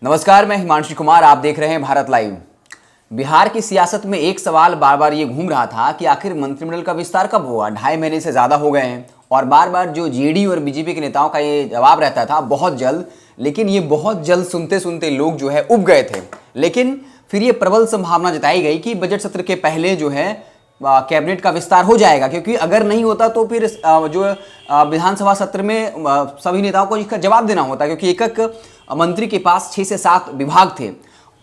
नमस्कार, मैं हिमांशु कुमार। आप देख रहे हैं भारत लाइव। बिहार की सियासत में एक सवाल बार बार ये घूम रहा था कि आखिर मंत्रिमंडल का विस्तार कब हुआ। 2.5 महीने से ज़्यादा हो गए हैं और बार बार जो जेडी और बीजेपी के नेताओं का ये जवाब रहता था बहुत जल्द, लेकिन ये बहुत जल्द सुनते सुनते लोग जो है उब गए थे। लेकिन फिर ये प्रबल संभावना जताई गई कि बजट सत्र के पहले जो है कैबिनेट का विस्तार हो जाएगा, क्योंकि अगर नहीं होता तो फिर जो विधानसभा सत्र में सभी नेताओं को इसका जवाब देना होता, क्योंकि एक एक मंत्री के पास 6 से 7 विभाग थे।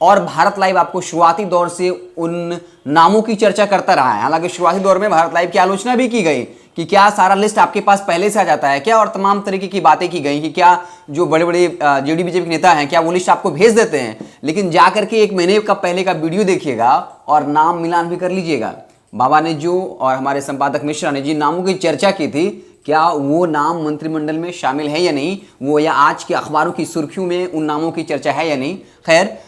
और भारत लाइव आपको शुरुआती दौर से उन नामों की चर्चा करता रहा है। हालांकि शुरुआती दौर में भारत लाइव की आलोचना भी की गई कि क्या सारा लिस्ट आपके पास पहले से आ जाता है क्या, और तमाम तरीके की बातें की गई कि क्या जो बड़े बड़े जेडी बीजेपी के नेता हैं क्या वो लिस्ट आपको भेज देते हैं। लेकिन जाकर के 1 महीने का पहले का वीडियो देखिएगा और नाम मिलान भी कर लीजिएगा। बाबा ने जो और हमारे संपादक मिश्रा ने जिन नामों की चर्चा की थी, क्या वो नाम मंत्रिमंडल में शामिल है या नहीं, वो या आज के अखबारों की सुर्खियों में उन नामों की चर्चा है या नहीं। खैर,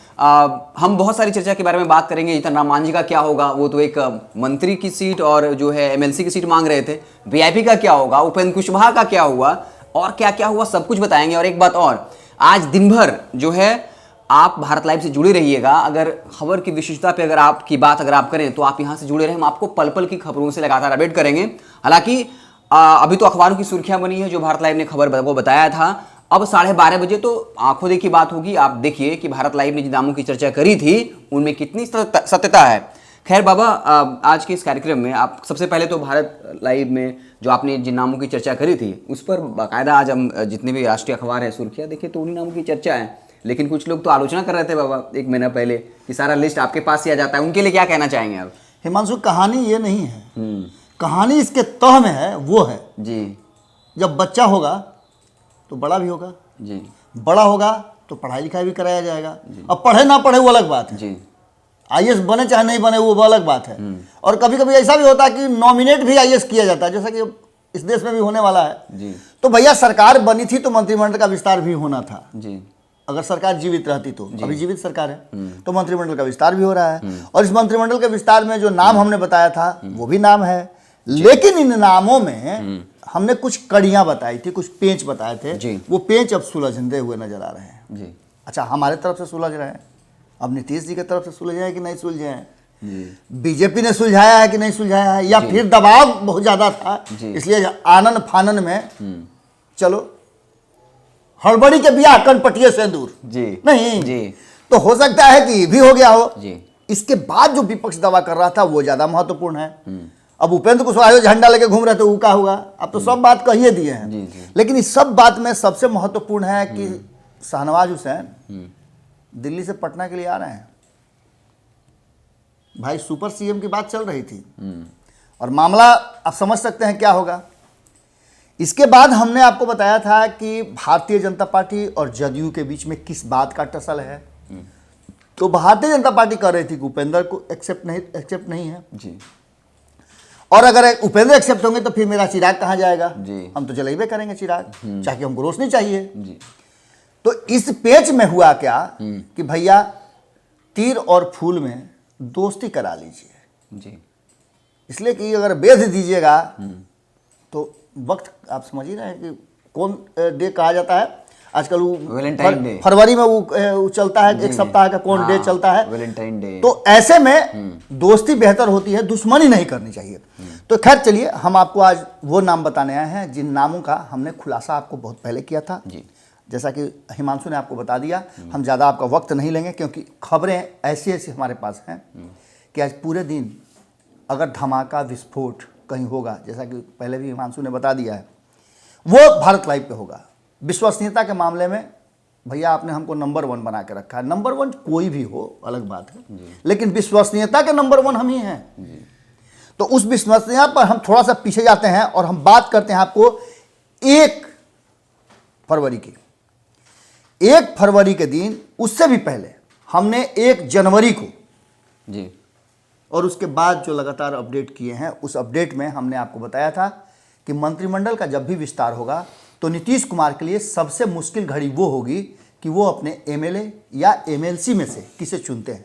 हम बहुत सारी चर्चा के बारे में बात करेंगे। जीतन राम मांझी का क्या होगा, वो तो एक मंत्री की सीट और जो है एमएलसी की सीट मांग रहे थे। वीआईपी का क्या होगा, उपेंद्र कुशवाहा का क्या हुआ और क्या क्या हुआ, सब कुछ बताएंगे। और एक बात और, आज दिन भर जो है आप भारत लाइव से जुड़े रहिएगा। अगर खबर की विशिष्टता पे अगर आप करें तो आप यहाँ से जुड़े रहें। हम आपको पल पल की खबरों से लगातार अपडेट करेंगे। हालांकि अभी तो अखबारों की सुर्खियां बनी है जो भारत लाइव ने खबर वो बताया था। अब 12:30 बजे तो आंखों देखी बात होगी। आप देखिए कि भारत लाइव ने जिन नामों की चर्चा करी थी उनमें कितनी सत्यता है। खैर बाबा, आज के इस कार्यक्रम में आप सबसे पहले तो भारत लाइव में जो आपने जिन नामों की चर्चा करी थी उस पर बाकायदा आज हम जितने भी राष्ट्रीय अखबार है सुर्खियां देखिए तो उन्हीं नामों की चर्चा है। लेकिन कुछ लोग तो आलोचना कर रहे थे बाबा 1 महीना पहले कि सारा लिस्ट आपके पास ही आ जाता है। उनके लिए क्या कहना चाहेंगे आप? हिमांशु, कहानी ये नहीं है, कहानी इसके तह में है। वो है जी, जब बच्चा होगा तो बड़ा भी होगा जी, बड़ा होगा तो पढ़ाई लिखाई भी कराया जाएगा। अब पढ़े ना पढ़े वो अलग बात है जी, आईएएस बने चाहे नहीं बने वो अलग बात है। और कभी कभी ऐसा भी होता है कि नॉमिनेट भी आईएएस किया जाता है, जैसा कि इस देश में भी होने वाला है जी। तो भैया सरकार बनी थी तो मंत्रिमंडल का विस्तार भी होना था जी। अगर सरकार जीवित रहती तो। अभी जीवित सरकार है तो मंत्रिमंडल का विस्तार भी हो रहा है। और इस मंत्रिमंडल के विस्तार में जो नाम हमने बताया था वो भी नाम है। लेकिन इन नामों में हमने कुछ कड़ियां बताई थी, कुछ पेंच बताए थे। वो पेंच अब सुलझते हुए नजर आ रहे हैं जी। अच्छा, हमारे तरफ से सुलझ रहे हैं, अब नीतीश जी की तरफ से सुलझे हैं कि नहीं सुलझे हैं, बीजेपी ने सुलझाया है कि नहीं सुलझाया है, या फिर दबाव बहुत ज्यादा था इसलिए आनन फानन में चलो हड़बड़ी के बिया कनपटिए से दूर जी नहीं जी। तो हो सकता है कि भी हो गया हो जी। इसके बाद जो विपक्ष दावा कर रहा था वो ज्यादा महत्वपूर्ण है। अब उपेंद्र कुशवाहा झंडा लेके घूम रहे थे, वो क्या होगा? अब तो सब बात कहिए दिए हैं। लेकिन इस सब बात में सबसे महत्वपूर्ण है कि शाहनवाज हुसैन दिल्ली से पटना के लिए आ रहे हैं। भाई सुपर सीएम की बात चल रही थी और मामला आप समझ सकते हैं क्या होगा। इसके बाद हमने आपको बताया था कि भारतीय जनता पार्टी और जदयू के बीच में किस बात का टसल है। तो भारतीय जनता पार्टी कह रही थी कि उपेंद्र को एक्सेप्ट नहीं है जी। और अगर उपेंद्र एक्सेप्ट होंगे तो फिर मेरा चिराग कहाँ जाएगा जी। हम तो जलेबे करेंगे चिराग, चाहे हमको रोशनी चाहिए जी। तो इस पेच में हुआ क्या कि भैया तीर और फूल में दोस्ती करा लीजिए जी। इसलिए कि अगर बेच दीजिएगा तो वक्त आप समझ ही रहे हैं कि कौन डे कहा जाता है आजकल, वो फरवरी में वो चलता है, एक सप्ताह का कौन डे चलता है, वैलेंटाइन डे। तो ऐसे में दोस्ती बेहतर होती है, दुश्मनी नहीं करनी चाहिए। तो खैर चलिए, हम आपको आज वो नाम बताने आए हैं जिन नामों का हमने खुलासा आपको बहुत पहले किया था जी। जैसा कि हिमांशु ने आपको बता दिया, हम ज़्यादा आपका वक्त नहीं लेंगे क्योंकि खबरें ऐसी ऐसी हमारे पास हैं कि आज पूरे दिन अगर धमाका विस्फोट कहीं होगा, जैसा कि पहले भी हिमांशु ने बता दिया है, वो भारत लाइव पे होगा। विश्वसनीयता के मामले में भैया आपने हमको नंबर 1 बना के रखा है। नंबर 1 कोई भी हो अलग बात है, लेकिन विश्वसनीयता के नंबर 1 हम ही हैं। तो उस विश्वसनीयता पर हम थोड़ा सा पीछे जाते हैं और हम बात करते हैं आपको 1 फरवरी की। 1 फरवरी के दिन, उससे भी पहले हमने 1 जनवरी को जी और उसके बाद जो लगातार अपडेट किए हैं, उस अपडेट में हमने आपको बताया था कि मंत्रिमंडल का जब भी विस्तार होगा तो नीतीश कुमार के लिए सबसे मुश्किल घड़ी वो होगी कि वो अपने एमएलए या एमएलसी में से किसे चुनते हैं।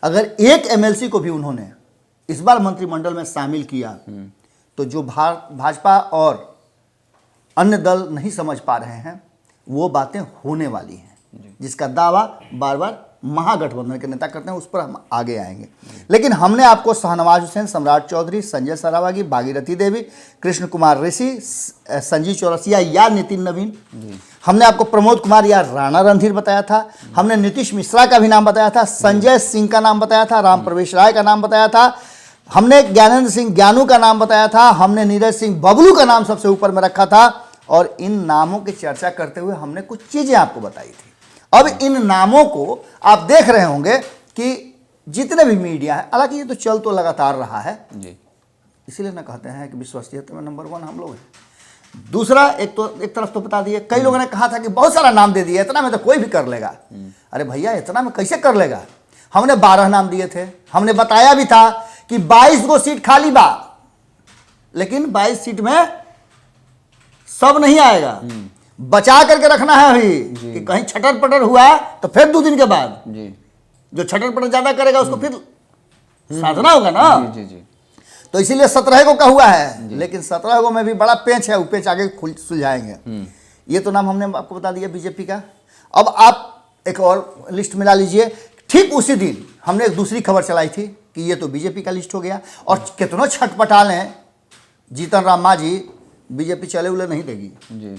अगर एक एमएलसी को भी उन्होंने इस बार मंत्रिमंडल में शामिल किया तो जो भाजपा और अन्य दल नहीं समझ पा रहे हैं वो बातें होने वाली हैं। जिसका दावा बार बार महागठबंधन के नेता करते हैं, उस पर हम आगे आएंगे। लेकिन हमने आपको शाहनवाज हुसैन, सम्राट चौधरी, संजय सरावागी, भागीरथी देवी, कृष्ण कुमार ऋषि, संजीव चौरसिया या नितिन नवीन, हमने आपको प्रमोद कुमार या राणा रणधीर बताया था, हमने नीतीश मिश्रा का भी नाम बताया था, संजय सिंह का नाम बताया था, राम प्रवेश राय का नाम बताया था, हमने ज्ञानेंद्र सिंह ज्ञानू का नाम बताया था, हमने नीरज सिंह बबलू का नाम सबसे ऊपर में रखा था, और इन नामों की चर्चा करते हुए हमने कुछ चीज़ें आपको बताई थी। अब इन नामों को आप देख रहे होंगे कि जितने भी मीडिया है, हालांकि ये तो चल तो लगातार रहा है जी, इसीलिए ना कहते हैं कि विश्वसनीयता में नंबर 1 हम लोग हैं। दूसरा, एक तरफ तो बता दिए, कई लोगों ने कहा था कि बहुत सारा नाम दे दिया, इतना में तो कोई भी कर लेगा। अरे भैया, इतना में कैसे कर लेगा? हमने 12 नाम दिए थे, हमने बताया भी था कि 22 गो सीट खाली बा, लेकिन 22 सीट में सब नहीं आएगा, बचा करके रखना है अभी कि कहीं छटर पटर हुआ तो फिर 2 दिन के बाद जी, जो छटर पटर ज्यादा करेगा उसको फिर साधना होगा ना जी, जी, जी। तो इसीलिए 17 को का हुआ है, लेकिन 17 को में भी बड़ा पेंच है, वो पेंच आगे सुलझाएंगे। ये तो नाम हमने आपको बता दिया बीजेपी का। अब आप एक और लिस्ट मिला लीजिए। ठीक उसी दिन हमने एक दूसरी खबर चलाई थी कि ये तो बीजेपी का लिस्ट हो गया, और कितनों छटपटा लें, जीतन राम मांझी बीजेपी चले उले नहीं देगी जी।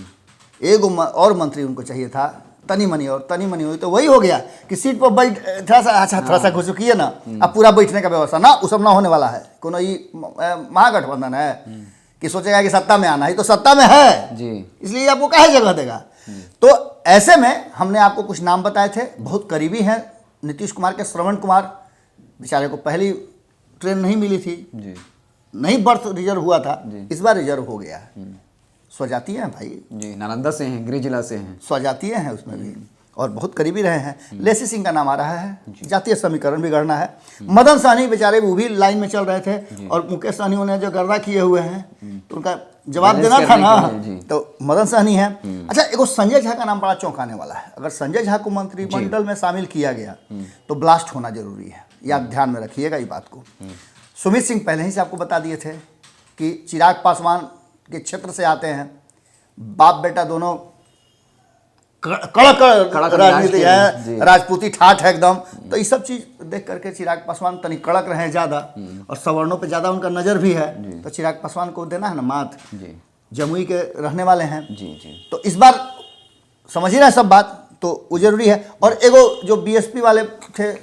एक और मंत्री उनको चाहिए था, तनी मनी, और तनी मनी हुई तो वही हो गया कि सीट पर बैठ थोड़ा सा घुसुकिए ना, अब पूरा बैठने का व्यवस्था ना, वो सब ना होने वाला है। कोनो ये महागठबंधन है कि सोचेगा कि सत्ता में आना है, तो सत्ता में है जी, इसलिए आपको काहे जगह देगा। तो ऐसे में हमने आपको कुछ नाम बताए थे, बहुत करीबी हैं नीतीश कुमार के। श्रवण कुमार बेचारे को पहली ट्रेन नहीं मिली थी जी, नहीं बर्थ रिजर्व हुआ था, इस बार रिजर्व हो गया है। स्वजातीय हैं भाई जी, नालंदा से हैं, गृह जिला से हैं, स्वजातीय हैं उसमें भी, और बहुत करीबी रहे हैं। लेसी सिंह का नाम आ रहा है, जातीय समीकरण भी गढ़ना है। मदन सहनी बेचारे वो भी लाइन में चल रहे थे, और मुकेश सहनी उन्हें जो गर्दा किए हुए हैं तो उनका जवाब देना था ना, तो मदन सहनी है। अच्छा, एक संजय झा का नाम बड़ा चौंकाने वाला है। अगर संजय झा को मंत्रिमंडल में शामिल किया गया तो ब्लास्ट होना जरूरी है, या ध्यान में रखिएगा ये बात को। सुमित सिंह पहले ही से आपको बता दिए थे कि चिराग पासवान के क्षेत्र से आते हैं, बाप बेटा दोनों कड़क राजनीति है, राजपूती ठाठ है एकदम। तो ये सब चीज देख करके चिराग पासवान तनी कड़क रहे हैं ज्यादा, और सवर्णों पे ज्यादा उनका नजर भी है, तो चिराग पासवान को देना है ना मात। जमुई के रहने वाले हैं तो इस बार समझ ही रहे सब बात, तो वो जरूरी है। और एगो जो बीएसपी वाले थे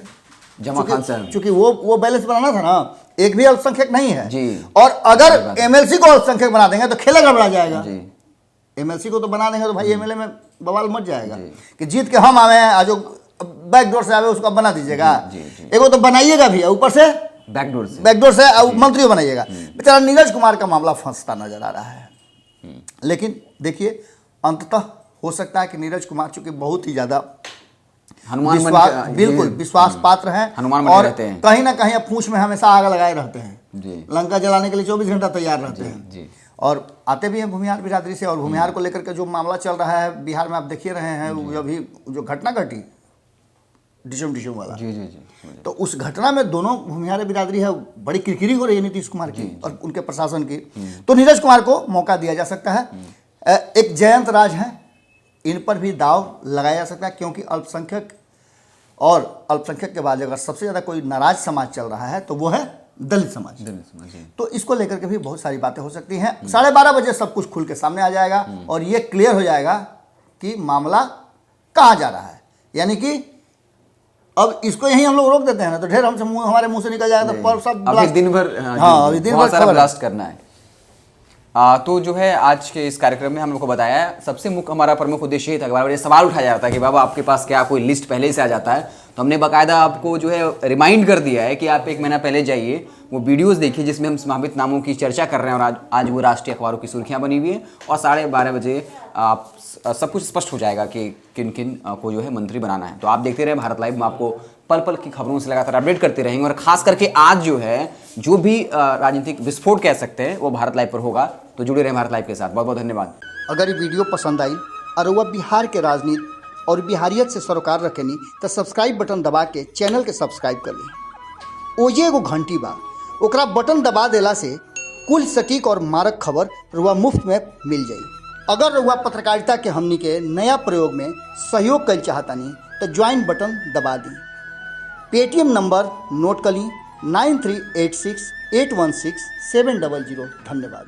जमा खान साहब, चूंकि वो बैलेंस बनाना था ना, एक भी अल्पसंख्यक नहीं है जी। और अगर एमएलसी को अल्पसंख्यक बना देंगे तो खेला गड़बड़ा जाएगा। एमएलसी को तो बना देंगे तो भाई एमएलए में बवाल मच जाएगा कि जीत के हम आवे हैं, जो बैकडोर से आवे उसको बना दीजिएगा, एगो तो बनाइएगा भी, ऊपर से बैकडोर से मंत्री बनाइएगा। बेचारा नीरज कुमार का मामला फंसता नजर आ रहा है। लेकिन देखिए, अंततः हो सकता है कि नीरज कुमार चूंकि बहुत ही ज्यादा बिल्कुल विश्वास पात्र हैं, और कहीं ना कहीं पूंछ में हमेशा आग लगाए रहते हैं, लंका जलाने के लिए 24 घंटा तैयार रहते हैं, और आते भी हैं भूमिहार बिरादरी से। और भूमिहार को लेकर के जो मामला चल रहा है बिहार में, आप देखिए रहे हैं, अभी जो घटना घटी डिशम वाला जी, तो उस घटना में दोनों भूमिहार बिरादरी है, बड़ी किरकिरी हो रही है नीतीश कुमार की और उनके प्रशासन की। तो नीरज कुमार को मौका दिया जा सकता है। एक जयंत राज है, इन पर भी दाव लगाया जा सकता है, क्योंकि अल्पसंख्यक, और अल्पसंख्यक के बाद अगर सबसे ज़्यादा कोई नाराज समाज चल रहा है तो वो है दलित समाज। तो इसको लेकर के भी बहुत सारी बातें हो सकती हैं। 12:30 बजे सब कुछ खुल के सामने आ जाएगा, और ये क्लियर हो जाएगा कि मामला कहाँ जा रहा है। यानी कि अब इसको यहीं हम लोग रोक देते हैं ना, तो ढेर हमसे हमारे मुंह से निकल जाएगा, तो पर सब अभी दिन भर, हाँ अभी दिन भर ब्लास्ट करना है। तो जो है आज के इस कार्यक्रम में हम लोग को बताया है, सबसे मुख्य हमारा प्रमुख उद्देश्य ये था कि बार-बार ये सवाल उठाया जाता है कि बाबा आपके पास क्या कोई लिस्ट पहले से आ जाता है, तो हमने बाकायदा आपको जो है रिमाइंड कर दिया है कि आप 1 महीना पहले जाइए, वो वीडियोस देखिए जिसमें हम संभावित नामों की चर्चा कर रहे हैं, और आज वो राष्ट्रीय अखबारों की सुर्खियां बनी हुई है, और 12:30 बजे आप सब कुछ स्पष्ट हो जाएगा कि किन किन को जो है मंत्री बनाना है। तो आप देखते रहे भारत लाइव में, आपको पल पल की खबरों से लगातार अपडेट करते रहेंगे, और खास करके आज जो है जो भी राजनीतिक विस्फोट कह सकते हैं वो भारत लाइव पर होगा। तो जुड़े रहे भारत लाइव के साथ। बहुत बहुत धन्यवाद। अगर ये वीडियो पसंद आई और वह बिहार के राजनीति और बिहारियत से सरोकार रखेनी तो सब्सक्राइब बटन दबा के चैनल के सब्सक्राइब कर ली। ओजे एगो घंटी बा, ओकरा बटन दबा देला से कुल सटीक और मारक खबर रुआ मुफ्त में मिल जाई। अगर रउआ पत्रकारिता के हमनी के नया प्रयोग में सहयोग कर चाहतानी तो ज्वाइन बटन दबा दी। पेटीएम नंबर नोट कर ली 9386816700। धन्यवाद।